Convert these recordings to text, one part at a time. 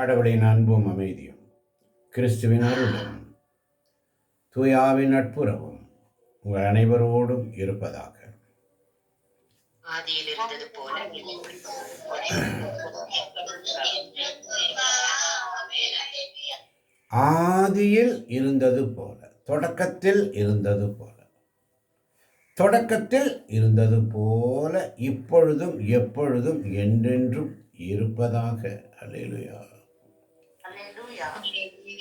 கடவுளின் அன்பும் அமைதியும் கிறிஸ்துவின் அருளும் தூயாவின் நட்புறவும் உங்கள் அனைவரோடும் இருப்பதாக. ஆதியில் இருந்தது போல ஆதியில் இருந்தது போல, தொடக்கத்தில் இருந்தது போல, தொடக்கத்தில் இருந்தது போல, இப்பொழுதும் எப்பொழுதும் என்றென்றும் இருப்பதாக. அல்லேலூயா.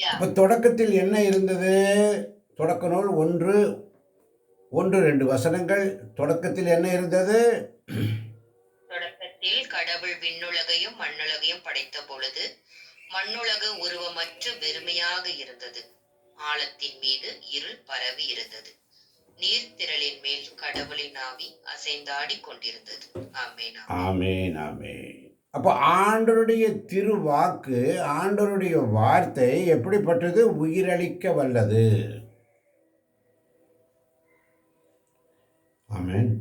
அப்ப தொடக்கத்தில் என்ன இருந்தது? தொடக்க நூல் 1:2 வசனங்கள். தொடக்கத்தில் என்ன இருந்தது? தொடக்கத்தில் கடவுள் விண்ணுலகையும் மண்ணுலகையும் படைத்த பொழுது மண்ணுலகு உருவமற்று வெறுமையாக இருந்தது. ஆழத்தின் மீது இருள் பரவி இருந்தது. நீர்த்திரளின் மேல் கடவுளின் ஆவி அசைந்தாடி கொண்டிருந்தது. ஆமென். ஆமென். ஆமென். அப்போ ஆண்டவருடைய திருவாக்கு, ஆண்டவருடைய வார்த்தை எப்படிப்பட்டது? உயிரளிக்க வல்லது. ஆமென்.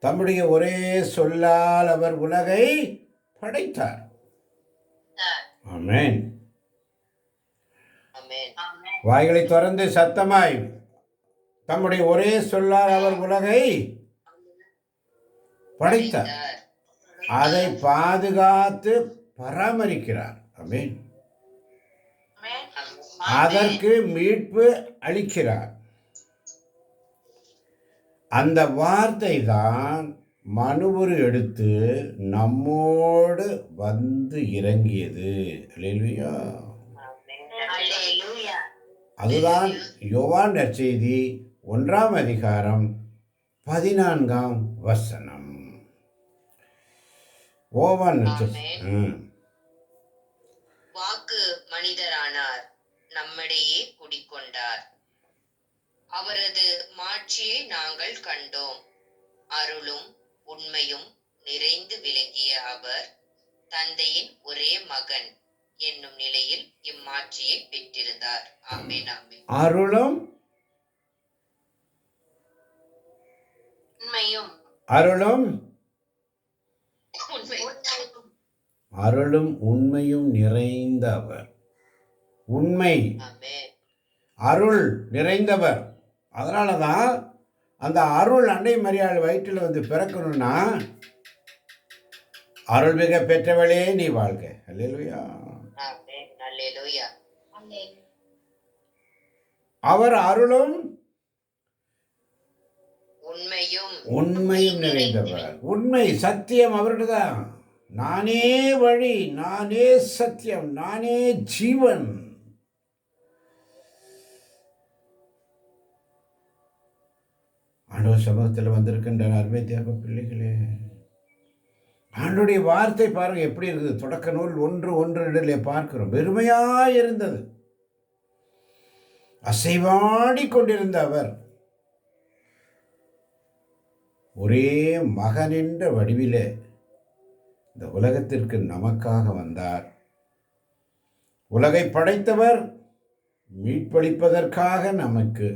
தம்முடைய ஒரே சொல்லால் அவர் உலகை படைத்தார். ஆமென். வாய்களை திறந்து சத்தமாய் தம்முடைய ஒரே சொல்லால் அவர் உலகை படைத்தார், அதை பாதுகாத்து பராமரிக்கிறார். ஆமென். அதற்கு மீட்பு அளிக்கிறார். அந்த வார்த்தை தான் மனுவுரு எடுத்து நம்மோடு வந்து இறங்கியது. அல்லேலூயா. அதுதான் யோவான் நற்செய்தி 1ஆம் அதிகாரம் 14ஆம் வசனம். வாக்கு மனிதரானார், நம்மிடையே குடிக்கொண்டார். அவரது மாட்சியை நாங்கள் கண்டோம். அருளும் உண்மையும் நிறைந்து விளங்கிய அவர் தந்தையின் ஒரே மகன் என்னும் நிலையில் இம்மாட்சியை பெற்றிருந்தார். ஆமென். ஆமென். அருளும் உண்மையும் அருளும் உண்மையும் நிறைந்த அவர். உண்மை, அருள் நிறைந்தவர். அதனால தான் அந்த அருள் அன்னை மரியாள் வயிற்றில் வந்து பிறக்கணும்னா, அருள் மிக பெற்றவளே நீ வாழ்க. அல்லேலூயா. அவர் அருளும் உண்மையும் நிறைந்தவர். உண்மை, சத்தியம் அவர்கிட்ட தான். நானே வழி, நானே சத்தியம், நானே ஜீவன். ஆண்டவர் சமூகத்தில் வந்திருக்கின்ற அருமை தேவ பிள்ளைகளே, ஆண்டோடைய வார்த்தை பாருங்க எப்படி இருக்குது. தொடக்க நூல் 1:1 பார்க்கிறோம். வெறுமையாய் இருந்தது, அசைவாடி கொண்டிருந்த அவர் ஒரே மகன் என்ற வடிவிலே இந்த உலகத்திற்கு நமக்காக வந்தார். உலகை படைத்தவர் மீட்பளிப்பதற்காக நமக்கு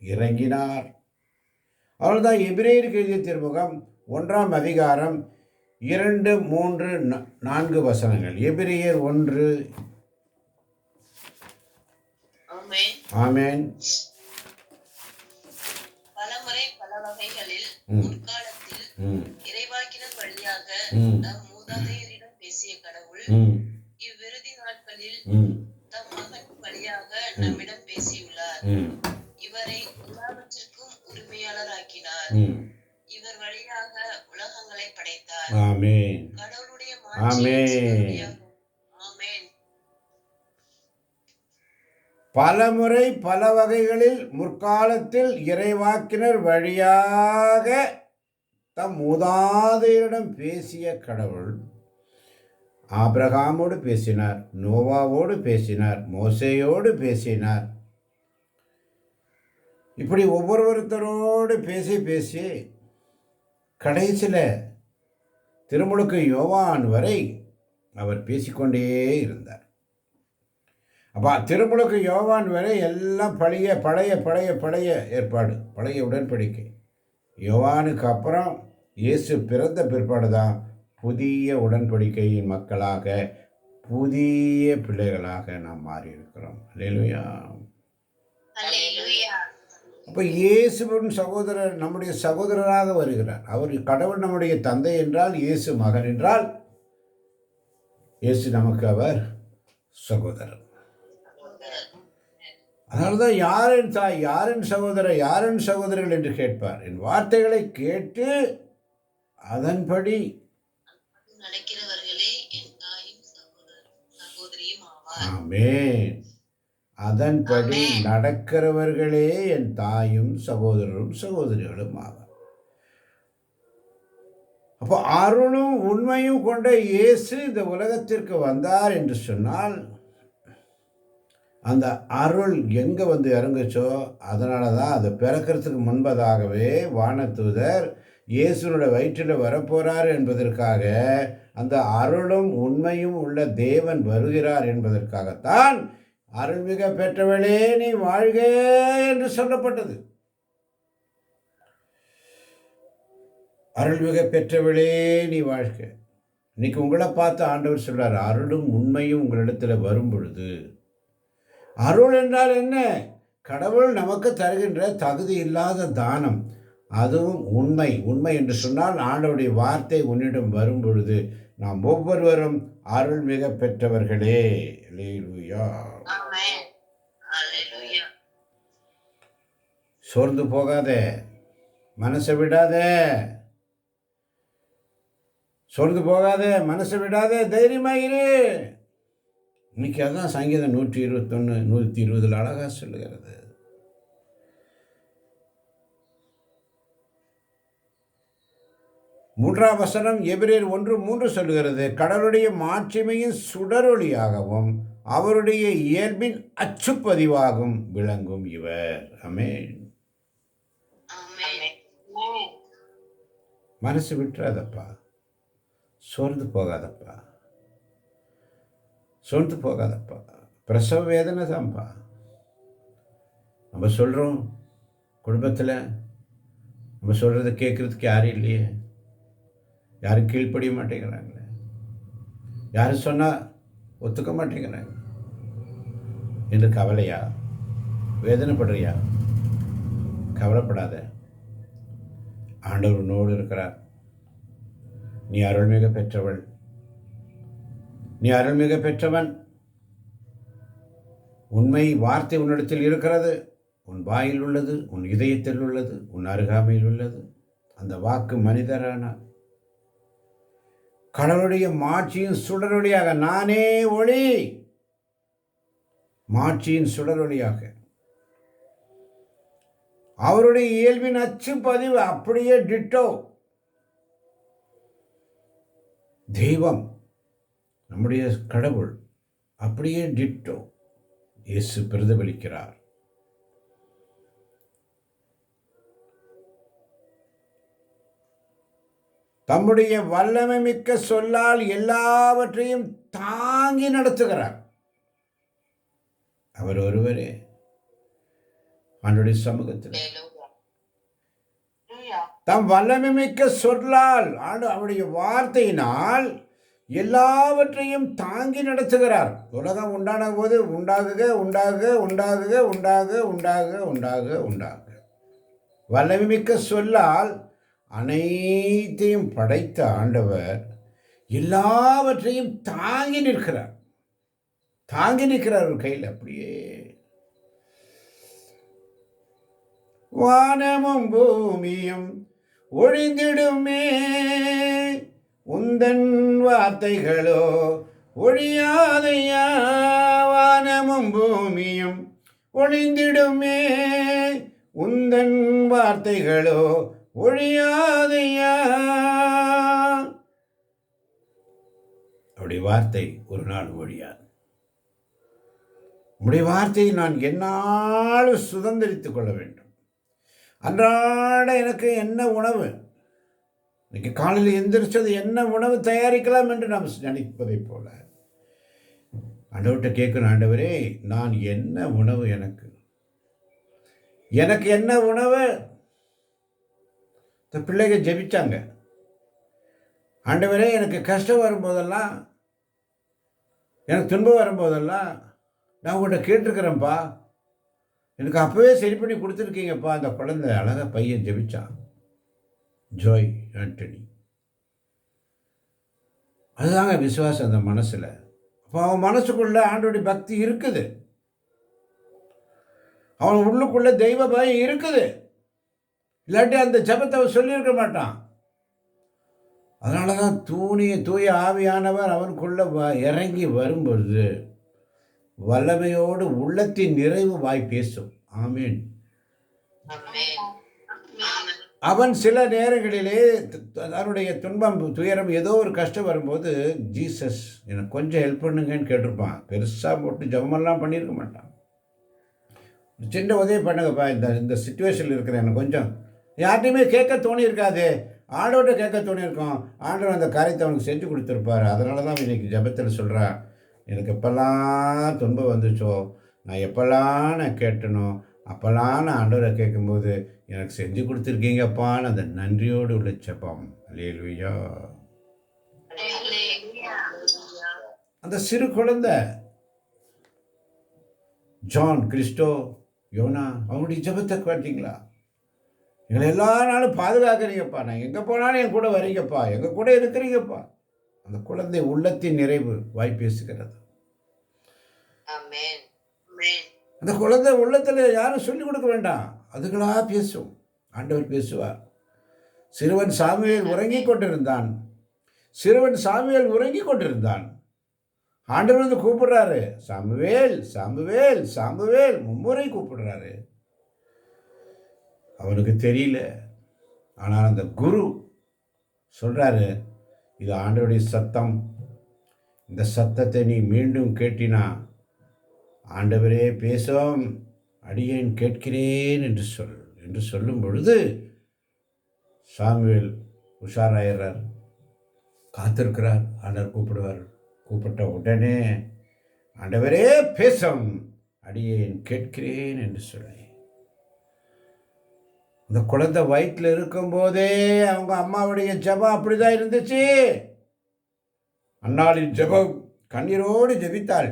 இறங்கினார். அவர்தான் எபிரேயருக்கு எழுதிய திருமுகம் 1ஆம் அதிகாரம் 2, 3, 4 வசனங்கள். எபிரேயர் 1. ஆமென். பலமுறை பல வகைகளில் முற்காலத்தில் இறைவாக்கினர் வழியாக நம் மூதாதையரிடம் பேசிய கடவுள் இவ்விறுதி நாட்களில் தம் மகன் வழியாக நம்மிடம் பேசியுள்ளார். இவரை எல்லாவற்றிற்கும் உரிமையாளராக்கினார். இவர் வழியாக உலகங்களை படைத்தார். ஆமென். கடவுளுடைய ஆமென். பலமுறை பல வகைகளில் முற்காலத்தில் இறைவாக்கினர் வழியாக தம் மூதாதையரிடம் பேசிய கடவுள் ஆபிரகாமோடு பேசினார், நோவாவோடு பேசினார், மோசேயோடு பேசினார். இப்படி ஒவ்வொருத்தரோடு பேசி கடைசியில் திருமுழுக்கு யோவான் வரை அவர் பேசிக்கொண்டே இருந்தார். அப்போ திருமுழுக்கு யோவான் வரை எல்லாம் பழைய ஏற்பாடு, பழைய உடன்படிக்கை. யோவானுக்கு அப்புறம் இயேசு பிறந்த பிற்பாடு தான் புதிய உடன்படிக்கையின் மக்களாக, புதிய பிள்ளைகளாக நாம் மாறியிருக்கிறோம். அல்லேலூயா. அல்லேலூயா. அப்போ இயேசுவின் சகோதரர் நம்முடைய சகோதரராக வருகிறார். அவர் கடவுள் நம்முடைய தந்தை என்றால், இயேசு மகன் என்றால், இயேசு நமக்கு அவர் சகோதரர். அதனால்தான் யாரின் தாய், யாரின் சகோதரர், யாரின் சகோதரர்கள் என்று கேட்பார். என் வார்த்தைகளை கேட்டு அதன்படி நடக்கிறவர்களே என் தாயும் சகோதரியும் ஆவார். ஆமென். அதன்படி ஆமென். நடக்கிறவர்களே என் தாயும் சகோதரரும் சகோதரிகளும் ஆவார். அப்போ அருளும் உண்மையும் கொண்ட இயேசு இந்த உலகத்திற்கு வந்தார் என்று சொன்னால், அந்த அருள் எங்கே வந்து இறங்குச்சோ, அதனால தான் அது பிறக்கிறதுக்கு முன்பதாகவே வானதூதர் இயேசுனுடைய வயிற்றில் வரப்போகிறார் என்பதற்காக, அந்த அருளும் உண்மையும் உள்ள தேவன் வருகிறார் என்பதற்காகத்தான் அருள்மிக பெற்றவளே நீ வாழ்க என்று சொல்லப்பட்டது. அருள்மிக பெற்றவளே நீ வாழ்க. இன்னைக்கு உங்களை பார்த்து ஆண்டவர் சொல்றார், அருளும் உண்மையும் உங்களிடத்தில் வரும் பொழுது. அருள் என்றால் என்ன? கடவுள் நமக்கு தருகின்ற தகுதி இல்லாத தானம், அதுவும் உண்மை. உண்மை என்று சொன்னால் ஆண்டவருடைய வார்த்தை உன்னிடம் வரும் பொழுது நாம் ஒவ்வொருவரும் அருள் மிக பெற்றவர்களே. அல்லேலூயா. ஆமென். அல்லேலூயா. சோர்ந்து போகாதே, மனசை விடாதே, சோர்ந்து போகாதே, மனசை விடாதே, தைரியமாயிரு. இன்னைக்கு அதான் சங்கீதம் 121 120 அழகா சொல்லுகிறது. மூன்றாம் வசனம் எபிரேயர் 1:3 சொல்லுகிறது, கடவுளுடைய மாட்சிமையின் சுடரொளியாகவும் அவருடைய இயல்பின் அச்சுப்பதிவாகவும் விளங்கும் இவர். ஆமென். ஆமென். மனசு விட்டுறாதப்பா, சோர்ந்து போகாதப்பா, சோர்ந்து போகாதப்பா. பிரசவ வேதனை தான்ப்பா. நம்ம சொல்கிறோம், குடும்பத்தில் நம்ம சொல்கிறத கேட்குறதுக்கு யாரும் இல்லையே, யாரும் கீழ்ப்படிய மாட்டேங்கிறாங்களே, யாரும் சொன்னால் ஒத்துக்க மாட்டேங்கிறாங்க என்று கவலையா, வேதனைப்படுறியா? கவலைப்படாத, ஆண்டவர் உன்னோடு இருக்கிறார். நீ அருள்மிக பெற்றவள், நீ அருள்மிக பெற்றவன். உண்மை வார்த்தை உன்னிடத்தில் இருக்கிறது, உன் வாயில் உள்ளது, உன் இதயத்தில் உள்ளது, உன் அருகாமையில் உள்ளது. அந்த வாக்கு மனிதரானார். கடவுளுடைய மாட்சியின் சுடரொளியாக, நானே ஒளி, மாட்சியின் சுடரொளியாக, அவருடைய இயல்பின் அச்சு பதிவு அப்படியே டிட்டோ. தெய்வம் நம்முடைய கடவுள் அப்படியே டிட்டோ இயேசு பிரதிபலிக்கிறார். தம்முடைய வல்லமை மிக்க சொல்லால் எல்லாவற்றையும் தாங்கி நடத்துகிறார். அவர் ஒருவரே ஆண்டவருடைய சமூகத்தில் தம் வல்லமை மிக்க சொல்லால், அவருடைய வார்த்தையினால் எல்லாவற்றையும் தாங்கி நடத்துகிறார். உலகம் உண்டான போது உண்டாகுக உண்டாகுக உண்டாகுக உண்டாகுக உண்டாகுக உண்டாகுக உண்டாகுக. வல்லமை மிக்க சொல்லால் அனைத்தையும் படைத்த ஆண்டவர் எல்லாவற்றையும் தாங்கி நிற்கிறார். தாங்கி நிற்கிறார் ஒரு கையில் அப்படியே. வானமும் பூமியும் ஒழிந்திடுமே, உந்தன் வார்த்தைகளோ ஒழியாதையா. வானமும் பூமியும் ஒழிந்திடுமே, உந்தன் வார்த்தைகளோ ஒழியாதையா. அவருடைய வார்த்தை ஒரு நாள் ஒழியாது. உடைய வார்த்தையை நான் என்னாலும் சுதந்திரித்துக் கொள்ள வேண்டும். அன்றாட எனக்கு என்ன உணவு, இன்னைக்கு காலையில் எந்திரிச்சது என்ன உணவு தயாரிக்கலாம் என்று நாம் நினைப்பதை போல ஆண்டவர்கிட்ட கேட்கணும், ஆண்டவரே நான் என்ன உணவு, எனக்கு என்ன உணவு. இந்த பிள்ளைங்க ஜெபிச்சாங்க, ஆண்டவரே, எனக்கு கஷ்டம் வரும்போதெல்லாம், எனக்கு துன்பம் வரும்போதெல்லாம் நான் உங்கள்கிட்ட கேட்டிருக்கிறேன்ப்பா. எனக்கு அப்பவே சரி பண்ணி குடுத்துருக்கீங்கப்பா. அந்த குழந்தை அழகா பையன் ஜெபிச்சான். ஜோய் ஆண்டனி. அதுதாங்க விசுவாசம் அந்த மனசுல. அப்ப அவன் மனசுக்குள்ள ஆண்டவருடைய பக்தி இருக்குது. அவன் உள்ளுக்குள்ள தெய்வ பயம் இருக்குது. இல்லாட்டி அந்த ஜெபத்த அவன் சொல்லியிருக்க மாட்டான். அதனால தான் தூய ஆவியானவர் அவனுக்குள்ள இறங்கி வரும்பொழுது, வல்லமையோடு உள்ளத்தின் நிறைவு வாய் பேசும். ஆமென். ஆமென். அவன் சில நேரங்களிலே தன்னுடைய துன்பம், துயரம் ஏதோ ஒரு கஷ்டம் வரும்போது, ஜீசஸ் எனக்கு கொஞ்சம் ஹெல்ப் பண்ணுங்கன்னு கேட்டிருப்பான். பெருசா போட்டு ஜெபமெல்லாம் பண்ணியிருக்க மாட்டான். சின்ன உதவி பண்ணுங்கப்பா, இந்த இந்த சிச்சுவேஷன்ல இருக்கிறேன், எனக்கு கொஞ்சம். யார்கிட்டயுமே கேட்க தோணியிருக்காது. ஆண்டவர்ட்ட கேட்க தோணியிருக்கும். ஆண்டவர் அந்த காரியத்தை அவனுக்கு செஞ்சு கொடுத்துருப்பாரு. அதனால தான் இன்னைக்கு ஜெபத்தில் சொல்றான், எனக்கு எப்பெல்லாம் துன்பம் வந்துச்சோ, நான் எப்பெல்லாம் நான் கேட்டனோ, அப்பெல்லாம் நான் ஆண்டவரை கேட்கும்போது எனக்கு செஞ்சு கொடுத்துருக்கீங்கப்பான்னு அந்த நன்றியோடு உள்ள ஜெபம். அல்லேலூயா. அல்லேலூயா. அந்த சிறு குழந்தை ஜான், கிறிஸ்டோ, யோனா, அவங்களுடைய ஜெபத்தை பார்த்தீங்களா? எங்களை எல்லா நாளும் பாதுகாக்கிறீங்கப்பா. நான் எங்கே போனாலும் என் கூட வரீங்கப்பா. எங்கள் கூட இருக்கிறீங்கப்பா. அந்த குழந்தை உள்ளத்தின் நிறைவு வாய் பேசுகிறது. ஆமென். ஆமென். அந்த குழந்தை உள்ளத்தில் யாரும் சொல்லிக் கொடுக்க வேண்டாம். அதுகளா பேசும். ஆண்டவர் பேசுவார். சிறுவன் சாமுவேல் உறங்கிக் கொண்டிருந்தான். சிறுவன் சாமுவேல் உறங்கிக் கொண்டிருந்தான். ஆண்டவர் வந்து கூப்பிடுறாரு, சாமுவேல், சாமுவேல், சாமுவேல், மும்முறை கூப்பிடுறாரு. அவனுக்கு தெரியல. ஆனால் அந்த குரு சொல்றாரு, இது ஆண்டவருடைய சத்தம். இந்த சத்தத்தை நீ மீண்டும் கேட்டினா, ஆண்டவரே பேசும், அடியேன் கேட்கிறேன் என்று சொல் என்று சொல்லும் பொழுது சாமுவேல் உஷாராயிறார். காத்திருக்கிறார். ஆண்டவர் கூப்பிடுவார். கூப்பிட்ட உடனே, ஆண்டவரே பேசும், அடியேன் கேட்கிறேன் என்று சொல்லி, அந்த குழந்தை வயிற்றில் இருக்கும்போதே அவங்க அம்மாவுடைய ஜெபம் அப்படிதான் இருந்துச்சு. அன்னாளின் ஜெபம், கண்ணீரோடு ஜெபித்தாள்.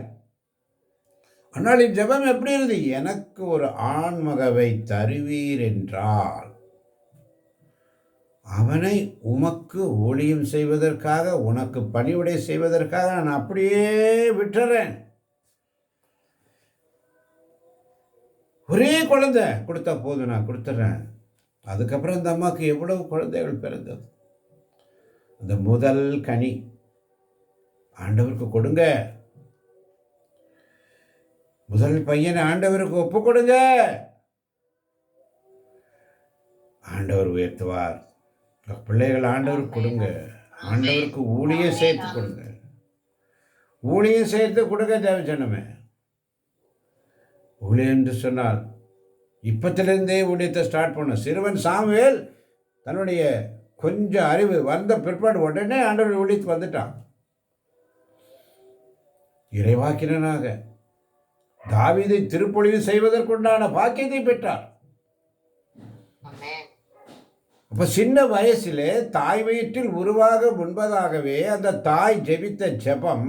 அன்னாளின் ஜெபம் எப்படி இருந்து, எனக்கு ஒரு ஆண்மகவை தருவீர் என்றால் அவனை உமக்கு ஊழியம் செய்வதற்காக, உனக்கு பணிவிடை செய்வதற்காக நான் அப்படியே விட்டுறேன். ஒரே குழந்தை கொடுத்தா போதும், நான் கொடுத்துட்றேன். அதுக்கப்புறம் அந்த அம்மாவுக்கு எவ்வளவு குழந்தைகள் பிறந்தது. அந்த முதல் கனி ஆண்டவருக்கு கொடுங்க. முதல் பையனை ஆண்டவருக்கு ஒப்பு கொடுங்க. ஆண்டவர் உயர்த்துவார். பிள்ளைகள் ஆண்டவருக்கு கொடுங்க. ஆண்டவருக்கு ஊழியம் சேர்த்து கொடுங்க. ஊழியம் சேர்த்து கொடுங்க. தேவஜனமே, ஊழியம் என்று சொன்னால் இப்பத்திலிருந்தே ஊழியத்தை ஸ்டார்ட் பண்ணும். சிறுவன் சாமுவேல் தன்னுடைய கொஞ்சம் அறிவு வந்த பிற்பாடு உடனே ஆண்டவர் ஊழியத்துக்கு வந்துட்டான். இறைவாக்கினனாக தாவீதை திருப்பொழிவு செய்வதற்குண்டான பாக்கியத்தை பெற்றார். அப்ப சின்ன வயசிலே தாய் வயிற்றில் உருவாக முன்பதாகவே அந்த தாய் ஜெபித்த ஜெபம்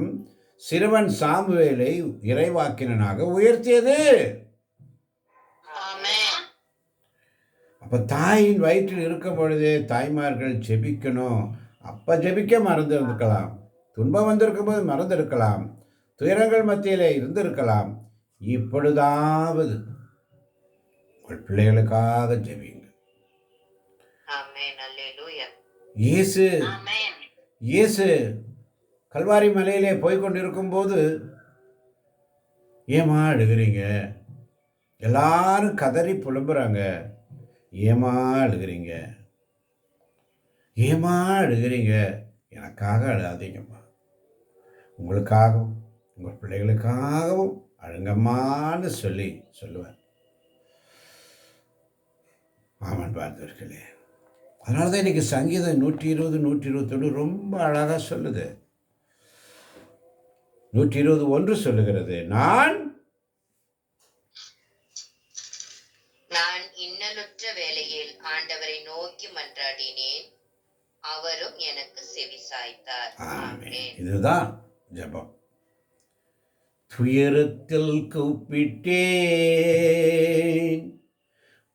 சிறுவன் சாமுவேலை இறைவாக்கினனாக உயர்த்தியது. அப்ப தாயின் வயிற்றில் இருக்கும் பொழுதே தாய்மார்கள் ஜெபிக்கணும். அப்ப ஜெபிக்க மறந்திருக்கலாம். துன்பம் வந்திருக்கும் போது மறந்திருக்கலாம். துயரங்கள் மத்தியிலே இருந்திருக்கலாம். இப்பொழுதாவது உங்கள் பிள்ளைகளுக்காக ஜெபிங்க. இயேசு கல்வாரி மலையிலே போய்கொண்டிருக்கும் போது, ஏமா அழுகிறீங்க? எல்லாரும் கதறி புலம்புறாங்க. ஏமா அழுகிறீங்க? ஏமா அழுகிறீங்க? எனக்காக அழாதீங்கம்மா, உங்களுக்காகவும் உங்கள் பிள்ளைகளுக்காகவும் அழுங்கம்மான்னு சொல்லுவேன். ஆமான் பார்த்தவர்களே, அதனால தான் இன்னைக்கு சங்கீதம் 120, 121 ரொம்ப அழகாக சொல்லுது. 121 சொல்லுகிறது, நான் இன்னலுற்ற வேளையில் ஆண்டவரை நோக்கி மன்றாடினேன். அவரும் எனக்கு செவிசாய்த்தார். ஆமென். இதுதான் ஜெபம். துயரத்தில் கூப்பிட்டேன்,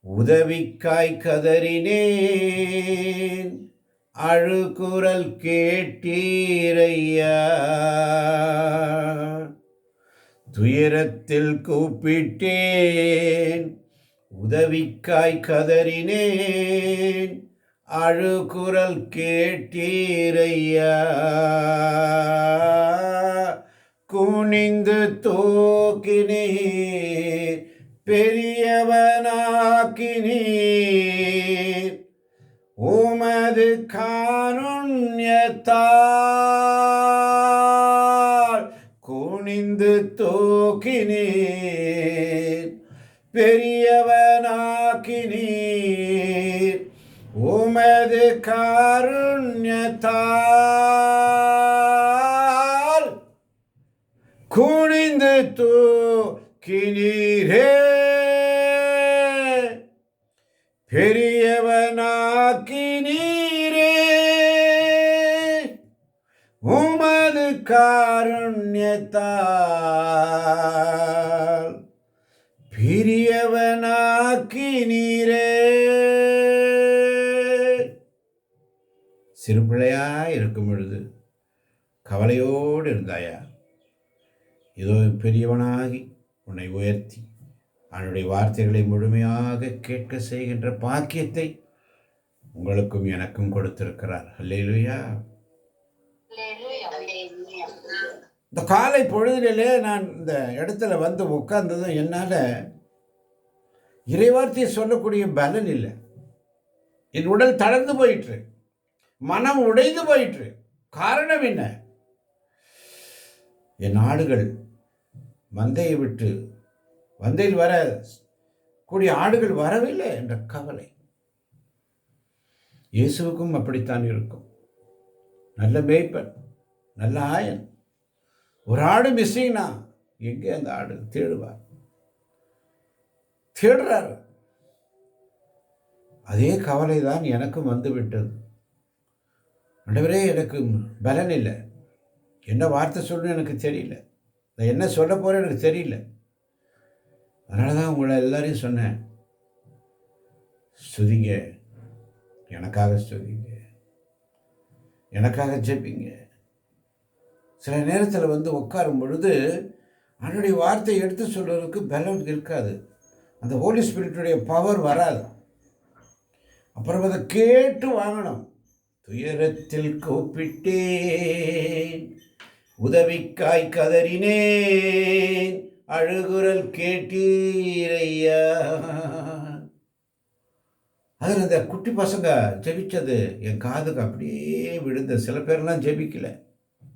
உதவிக்காய் கதறினேன், அழுகுரல் கேட்டீரையா. துயரத்தில் கூப்பிட்டேன், உதவிக்காய் கதறினேன், அழுகுரல் கேட்டீரையா. குனிந்து தூக்கினீர், பெரியவனாக்கினீர், உமது காருண்யத்தால். குனிந்து தூக்கினீர், பெரியவனாக்கினீர், உமது காருண்யத்தால். குனிந்து தூக்கினீரே, பெரியவனாக்கினீரே, உமது காருண்யத்தால். பெரியவனாக்கினீரே. சிறு பிள்ளையாய் இருக்கும் பொழுது கவலையோடு இருந்தாயா? இதோ பெரியவனாகி உன்னை உயர்த்தி அவனுடைய வார்த்தைகளை முழுமையாக கேட்க செய்கின்ற பாக்கியத்தை உங்களுக்கும் எனக்கும் கொடுத்திருக்கிறார். அல்லேலூயா. இந்த காலை பொழுதிலே நான் இந்த இடத்துல வந்து உட்கார்ந்ததும் என்னால் இறைவார்த்தையை சொல்லக்கூடிய பலன் இல்லை. என் உடல் தளர்ந்து போயிற்று, மனம் உடைந்து போயிற்று. காரணம் என்ன? என் ஆடுகள் மந்தையை விட்டு, மந்தையில் வர கூடிய ஆடுகள் வரவில்லை என்ற கவலை. இயேசுவுக்கும் அப்படித்தான் இருக்கும். நல்ல மேய்ப்பன், நல்ல ஆயன். ஒரு ஆடு மிஸ்ஸிங்னா எங்கே அந்த ஆடு தேடுவார், தேடுறார். அதே கவலை தான் எனக்கும் வந்துவிட்டது. ஆண்டவரே, எனக்கு பலன் இல்லை, என்ன வார்த்தை சொல்லணும்னு எனக்கு தெரியல, நான் என்ன சொல்ல போகிறேன் எனக்கு தெரியல. அதனால தான் உங்களை எல்லாரையும் சொன்னேன், ஸ்துதிங்க, எனக்காக ஸ்துதிங்க, எனக்காக ஜெபிங்க. சில நேரத்தில் வந்து உட்காரும் பொழுது அவனுடைய வார்த்தையை எடுத்து சொல்கிறதுக்கு பலம் இருக்காது, அந்த ஹோலி ஸ்பிரிட்டுடைய பவர் வராது. அப்புறம் அதை கேட்டு வாங்கணும். துயரத்தில் கூப்பிட்டேன், உதவிக்காய் கதறினேன், அழுகுரல் கேட்டீரையா. அதில் அந்த குட்டி பசங்க ஜெபிச்சது என் காதுக்கு அப்படியே விழுந்த. சில பேர்லாம் ஜெபிக்கலை,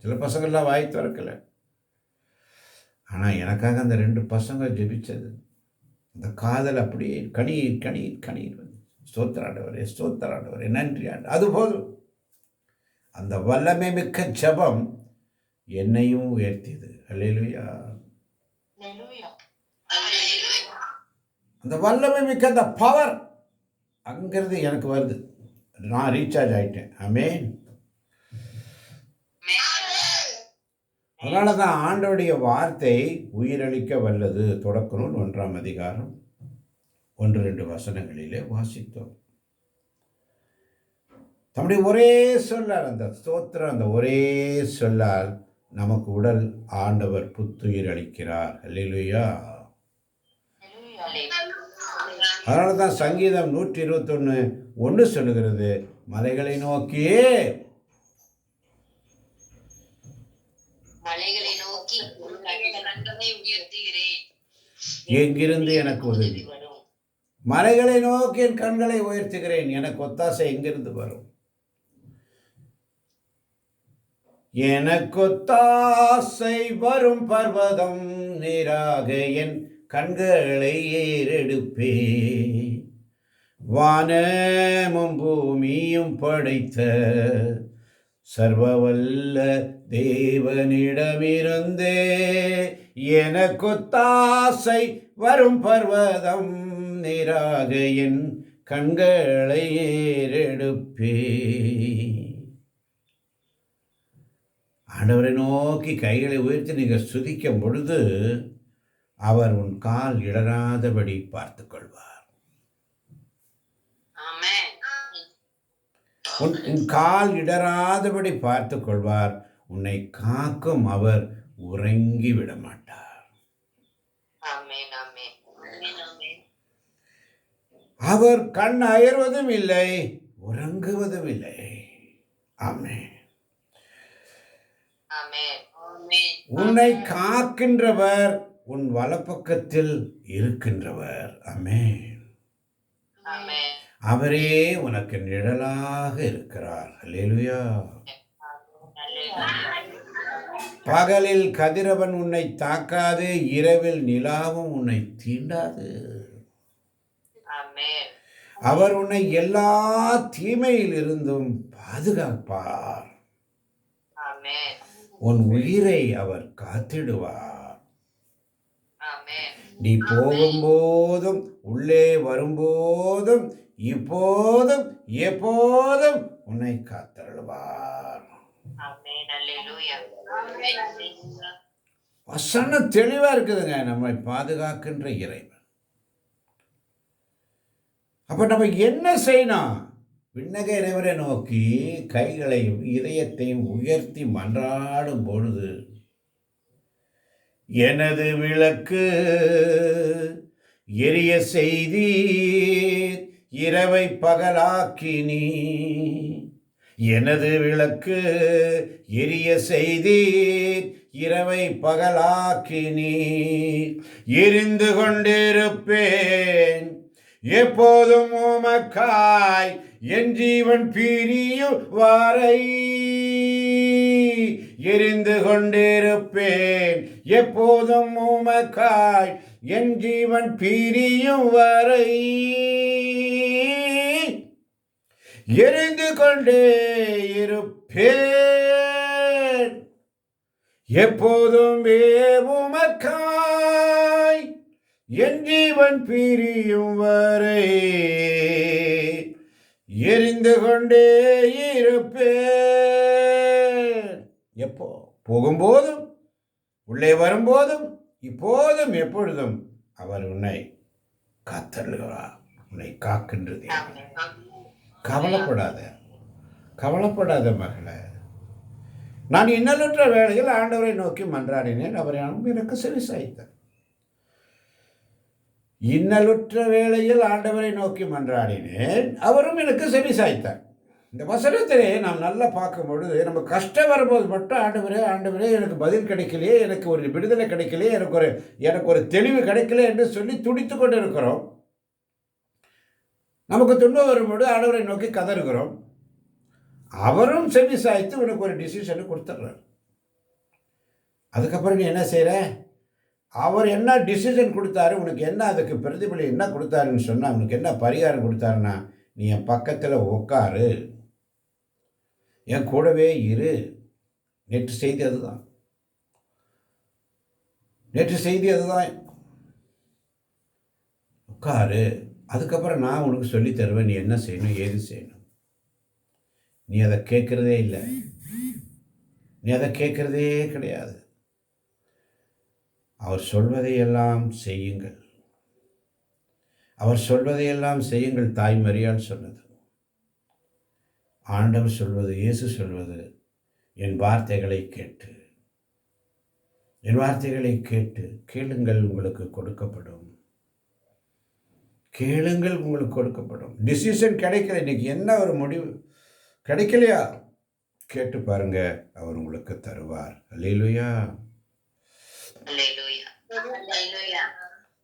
சில பசங்கள்லாம் வாய் திறக்கலை. ஆனால் எனக்காக அந்த 2 பசங்க ஜெபிச்சது அந்த காதல் அப்படியே கணீர் கணீர் கணீர் வந்து, ஸ்தோத்திராண்டவரே, ஸ்தோத்திராண்டவரே, நன்றி ஆண்டு. அது போதும். அந்த வல்லமை மிக்க ஜெபம் என்னையும் உயர்த்தியது. அல்லேலூயா. அந்த வல்லமை மிக்க அந்த பவர் அங்கிருந்து எனக்கு வருது. நான் ரீசார்ஜ் ஆகிட்டேன். ஆமென். அதனால தான் ஆண்டவருடைய வார்த்தை உயிரளிக்க வல்லது. தொடக்க நூல் 1ஆம் அதிகாரம் 1-2 வசனங்களிலே வாசித்தோம். தம்முடைய ஒரே சொல்லால், அந்த ஸ்தோத்திரம், அந்த ஒரே சொல்லால் நமக்கு உடல் ஆண்டவர் புத்துயிர் அளிக்கிறார். அல்லேலூயா. அதனால தான் சங்கீதம் 121:1 சொல்லுகிறது, மலைகளை நோக்கியே, மலைகளை நோக்கி கண்களை உயர்த்துகிறேன், எங்கிருந்து எனக்கு உதவி வரும். மலைகளை நோக்கி என் கண்களை உயர்த்துகிறேன், எனக்கு ஒத்தாசை எங்கிருந்து வரும்? எனக்கொத்தாசை வரும் பர்வதம் நீராக என் கண்களை ஏறெடுப்பே. வானமும் பூமியும் படைத்த சர்வவல்ல தேவனிடமிருந்தே எனக்கொத்தாசை வரும் பர்வதம் நீராக என் கண்களை ஏறெடுப்பே. ஆண்டவரை நோக்கி கைகளை உயர்த்தி நீங்கள் ஸ்துதிக்கும் பொழுது அவர் உன் கால் இடராதபடி பார்த்துக் கொள்வார். உன் கால் இடராதபடி பார்த்துக் கொள்வார். உன்னை காக்கும் அவர் உறங்கி விட மாட்டார். அவர் கண் அயர்வதும் இல்லை, உறங்குவதும் இல்லை. ஆமென். உன்னை காக்கின்றவர் உன் வலப்பக்கத்தில் இருக்கின்றவர். ஆமென். அவரே உனக்கு நிழலாக இருக்கிறார். அல்லேலூயா. பகலில் கதிரவன் உன்னை தாக்காது, இரவில் நிலாவும் உன்னை தீண்டாது. அவர் உன்னை எல்லா தீமையில் இருந்தும் பாதுகாப்பார். உன் உயிரை அவர் காத்திடுவார். நீ போகும்போதும் உள்ளே வரும்போதும் இப்போதும் எப்போதும் உன்னை காத்தருள்வார். வசனம் தெளிவா இருக்குதுங்க. நம்மை பாதுகாக்கின்ற இறைவன். அப்ப நம்ம என்ன செய்யணும்? விண்ணக இறைவரை நோக்கி கைகளையும் இதயத்தையும் உயர்த்தி மன்றாடும் பொழுது, எனது விளக்கு எரிய செய்தீர், இரவை பகலாக்கினீ. எனது விளக்கு எரிய செய்தீர், இரவை பகலாக்கினீ. எரிந்து கொண்டிருப்பேன் எப்போதும் உமக்காய், என் ஜீவன் பிரியும் வரை. எரிந்து கொண்டிருப்பேன் எப்போதும் உமக்காய், என் ஜீவன் பிரியும் வரை. எரிந்து கொண்டே இருப்பேன் எப்போதும் உமக்காய், என் ஜீவன் பிரியும் வரை. எரிந்து கொண்டே இருப்பேன். எப்போ? போகும்போதும் உள்ளே வரும்போதும் இப்போதும் எப்பொழுதும் அவர் உன்னை காத்தருள்கிறார். உன்னை காக்கின்றது. கவலைப்படாத, கவலைப்படாத மகளே. நான் இன்னலுற்ற வேளையில் ஆண்டவரை நோக்கி மன்றாடினேன், அவர் எனக்கு செவி சாய்த்தார். இன்னலுற்ற வேளையில் ஆண்டவரை நோக்கி மன்றாடினேன், அவரும் எனக்கு செவி சாய்த்தார். இந்த வசனத்திலே நாம் நல்லா பார்க்கும் பொழுது, நம்ம கஷ்டம் வரும்போது மட்டும் ஆண்டவரே ஆண்டவரே எனக்கு பதில் கிடைக்கலையே, எனக்கு ஒரு விடுதலை கிடைக்கலையே, எனக்கு ஒரு தெளிவு கிடைக்கல என்று சொல்லி துடித்து கொண்டு இருக்கிறோம். நமக்கு துன்பம் வரும்போது ஆண்டவரை நோக்கி கதறுகிறோம். அவரும் செவி சாய்த்து உனக்கு ஒரு டிசிஷனை கொடுத்துட்றார். அதுக்கப்புறம் நீ என்ன செய்கிற? அவர் என்ன டிசிஷன் கொடுத்தாரு, உனக்கு என்ன அதுக்கு பிரதிபலி என்ன கொடுத்தாருன்னு சொன்னால், உனக்கு என்ன பரிகாரம் கொடுத்தாருன்னா, நீ என் பக்கத்தில் உட்காரு, என் கூடவே இரு. நேற்று செய்தி அதுதான். உட்காரு. அதுக்கப்புறம் நான் உனக்கு சொல்லி தருவேன், நீ என்ன செய்யணும், ஏது செய்யணும். நீ அதை கேட்குறதே இல்லை. நீ அதை கேட்குறதே கிடையாது. அவர் சொல்வதையெல்லாம் செய்யுங்கள். அவர் சொல்வதையெல்லாம் செய்யுங்கள். தாய் மரியாள் சொன்னது, ஆண்டவர் சொல்வது, இயேசு சொல்வது, என் வார்த்தைகளை கேட்டு கேளுங்கள், உங்களுக்கு கொடுக்கப்படும். கேளுங்கள், உங்களுக்கு கொடுக்கப்படும். டிசிஷன் கிடைக்கல, இன்னைக்கு என்ன ஒரு முடிவு கிடைக்கலையா, கேட்டு பாருங்க, அவர் உங்களுக்கு தருவார். அல்லேலூயா.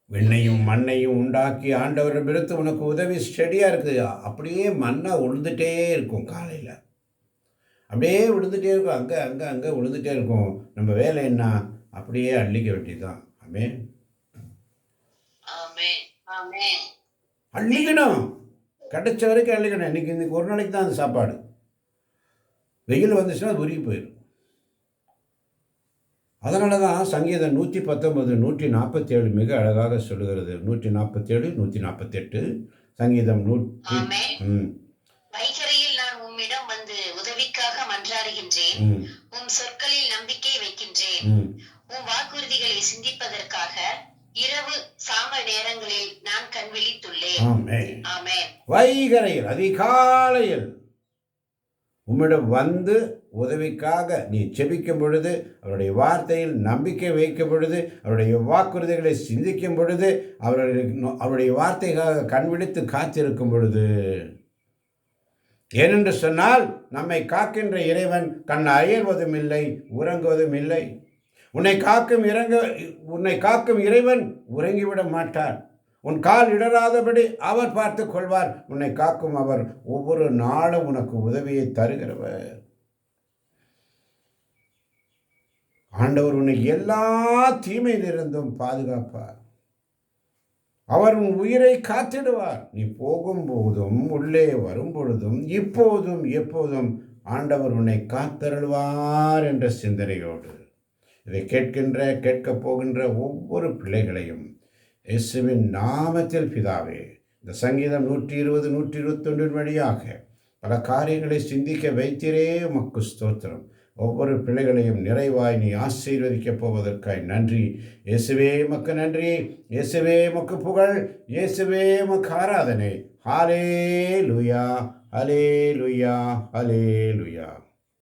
விண்ணையும் மண்ணையும் உண்டாக்கி ஆண்டவர் விருத்து உனக்கு உதவி ஸ்டெடியாக இருக்குது. அப்படியே மண்ணை உழுந்துட்டே இருக்கும். காலையில் அப்படியே விழுந்துட்டே இருக்கும். அங்கே விழுந்துட்டே இருக்கும். நம்ம வேலை என்ன? அப்படியே அள்ளிக்க வேண்டியதுதான். ஆமென். அள்ளிக்கணும். கிடைச்ச வரைக்கும் அள்ளிக்கணும். இன்னைக்கு ஒரு நாளைக்கு தான் அந்த சாப்பாடு. வெயில் வந்துச்சுன்னா அது உருகி போயிடும். அதனால தான் சங்கீதம் 119, 147 மிக அழகாக சொல்லுகிறது. 147, 148 சங்கீதம் 100. வைகரையில் நான் உம்மிடம் வந்து உதவிக்காக மன்றாடுகின்றேன். உம் சொற்களில் வைக்கின்றேன். ம். உன் வாக்குறுதிகளை சிந்திப்பதற்காக இரவு சாம நேரங்களில் நான் கண் விழித்துள்ளேன். ஆமென். ஆமென். வைகரையில் அதிகாலையில் உம்மிடம் வந்து உதவிக்காக நீ செபிக்கும் பொழுது, அவருடைய வார்த்தையில் நம்பிக்கை வைக்கும் பொழுது, அவருடைய வாக்குறுதிகளை சிந்திக்கும் பொழுது, அவருடைய வார்த்தைக்காக கண்விழித்து காத்திருக்கும் பொழுது, ஏனென்று சொன்னால் நம்மை காக்கின்ற இறைவன் கண் அயர்வதும் இல்லை, உறங்குவதும் இல்லை. உன்னை காக்கும் இறைவன் உறங்கிவிட மாட்டார். உன் கால் இடராதபடி அவர் பார்த்து கொள்வார். உன்னை காக்கும் அவர் ஒவ்வொரு நாளும் உனக்கு உதவியை தருகிறவர். ஆண்டவர் உன்னை எல்லா தீமையிலிருந்தும் பாதுகாப்பார். அவர் உன் உயிரை காத்திடுவார். நீ போகும்போதும் உள்ளே வரும் பொழுதும் இப்போதும் எப்போதும் ஆண்டவர் உன்னை காத்தருள்வார் என்ற சிந்தனையோடு இதை கேட்கப் போகின்ற ஒவ்வொரு பிள்ளைகளையும் இயேசுவின் நாமத்தில் பிதாவே, இந்த சங்கீதம் 120, 121 வழியாக பல காரியங்களை சிந்திக்க வைத்திரே உமக்கு ஸ்தோத்திரம். ஒவ்வொரு பிள்ளைகளையும் நிறைவாய் நீ ஆசீர்வதிக்கப் போவதற்காய் நன்றி. இயேசுவே உமக்கு நன்றி, இயேசுவே உமக்கு புகழ், இயேசுவே உமக்கு ஆராதனை. ஹல்லேலூயா, ஹல்லேலூயா, ஹல்லேலூயா.